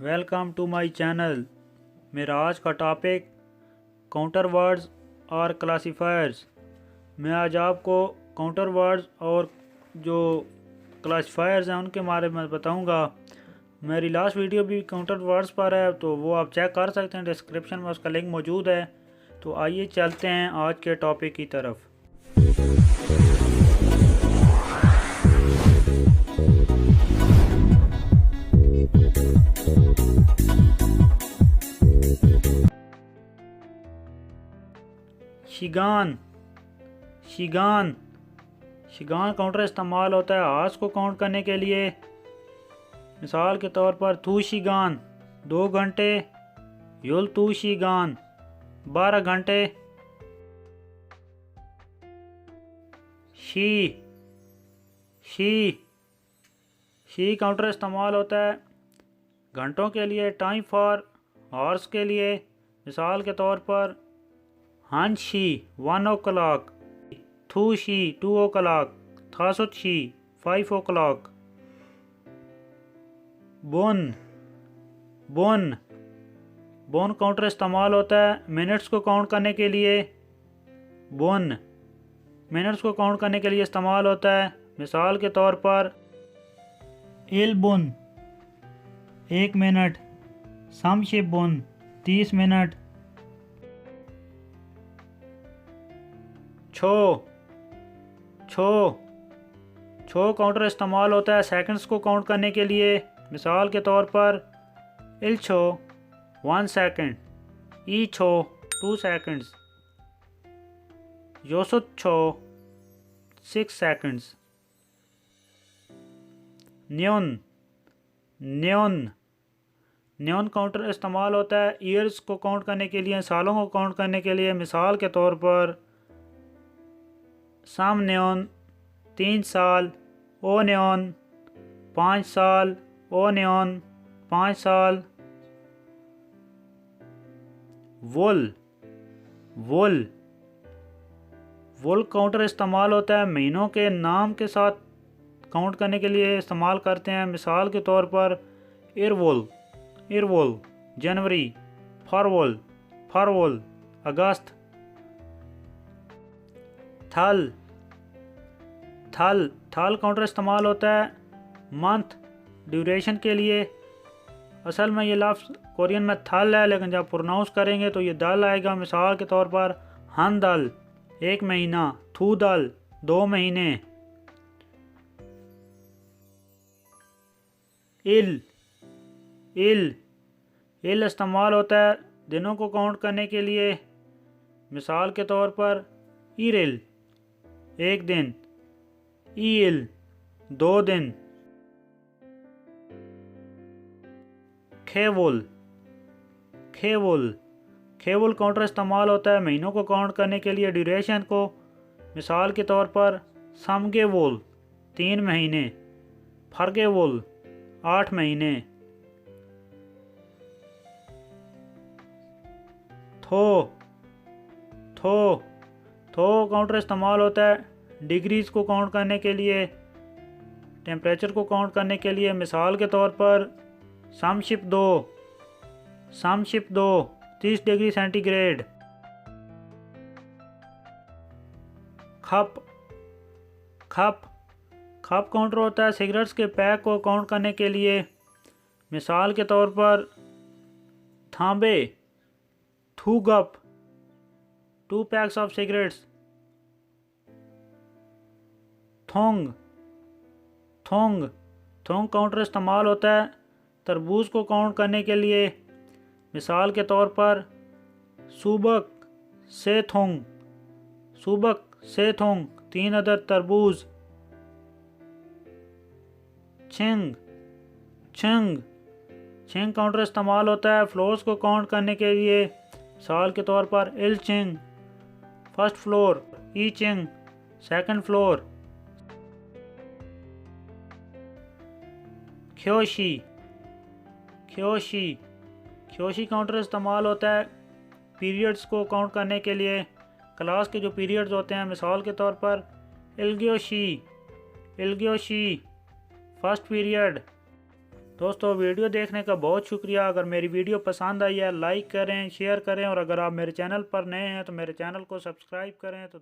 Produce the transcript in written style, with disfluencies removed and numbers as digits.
Welcome to my channel. मेरा आज का टॉपिक काउंटर वर्ड्स और क्लासिफायर्स। मैं आज आपको काउंटर वर्ड्स और जो क्लासिफायर्स हैं उनके बारे में बताऊंगा। मेरी लास्ट वीडियो भी काउंटर वर्ड्स पर है, तो वो आप चेक कर सकते हैं, डिस्क्रिप्शन में उसका लिंक मौजूद है। तो आइए चलते हैं आज के टॉपिक की तरफ। शिगान। शिगान शिगान काउंटर इस्तेमाल होता है आज को काउंट करने के लिए। मिसाल के तौर पर तू शिगान 2 घंटे, युल तू शिगान 12 घंटे। शी शी शी काउंटर इस्तेमाल होता है घंटों के लिए, टाइम फॉर हॉर्स के लिए। मिसाल के तौर पर हन शी 1 o'clock, थू शी 2 o'clock, थासुत शी 5 o'clock। बोन बोन बोन काउंटर इस्तेमाल होता है मिनट्स को काउंट करने के लिए। बोन मिनट्स को काउंट करने के लिए इस्तेमाल होता है। मिसाल के तौर पर इल बुन 1 मिनट, समशिप बुन 30 मिनट। छो छो छो काउंटर इस्तेमाल होता है सेकंड्स को काउंट करने के लिए। मिसाल के तौर पर इल छो 1 सेकंड, ई छो 2 सेकंड्स, योसुत छो 6 seconds. Neon neon neon counter इस्तेमाल होता है ईयर्स को काउंट करने के लिए, सालों को काउंट करने के लिए। मिसाल के तौर पर साम न्योन 3 साल, ओ न्योन 5 साल, ओ न्योन 5 साल। वुल वुल वुल काउंटर इस्तेमाल होता है महीनों के नाम के साथ काउंट करने के लिए इस्तेमाल करते हैं। मिसाल के तौर पर इरवुल जनवरी, फरवुल अगस्त। थल थल थल काउंटर इस्तेमाल होता है मंथ ड्यूरेशन के लिए। असल में ये लफ्ज़ कोरियन में थल है, लेकिन जब प्रोनाउंस करेंगे तो ये दल आएगा। मिसाल के तौर पर हन दल 1 महीना, थू दल 2 महीने। इल इल इल इस्तेमाल होता है दिनों को काउंट करने के लिए। मिसाल के तौर पर ईरिल 1 दिन, ईल 2 दिन। खेवुल खेवुल खेवुल काउंटर इस्तेमाल होता है महीनों को काउंट करने के लिए, ड्यूरेशन को। मिसाल के तौर पर समगेवुल 3 महीने, फरगेवुल 8 महीने। थो थो थो काउंटर इस्तेमाल होता है डिग्रीज को काउंट करने के लिए, टेम्परेचर को काउंट करने के लिए। मिसाल के तौर पर समशिप 2 30 डिग्री सेंटीग्रेड। खप खप खप काउंटर होता है सिगरेट्स के पैक को काउंट करने के लिए। मिसाल के तौर पर थांबे थूगप 2 पैक्स ऑफ सिगरेट्स। थोंग थोंग थोंग काउंटर इस्तेमाल होता है तरबूज को काउंट करने के लिए। मिसाल के तौर पर सुबक से थोंग 3 अदद तरबूज। छिंग छिंग छिंग काउंटर इस्तेमाल होता है फ्लोर्स को काउंट करने के लिए। मिसाल के तौर पर इल चिंग 1st फ्लोर, ई चिंग 2nd फ्लोर। ख्योशी ख्योशी ख्योशी काउंटर इस्तेमाल होता है पीरियड्स को काउंट करने के लिए, क्लास के जो पीरियड्स होते हैं। मिसाल के तौर पर इल्ग्योशी 1st पीरियड, दोस्तों वीडियो देखने का बहुत शुक्रिया। अगर मेरी वीडियो पसंद आई है लाइक करें, शेयर करें, और अगर आप मेरे चैनल पर नए हैं तो मेरे चैनल को सब्सक्राइब करें। तो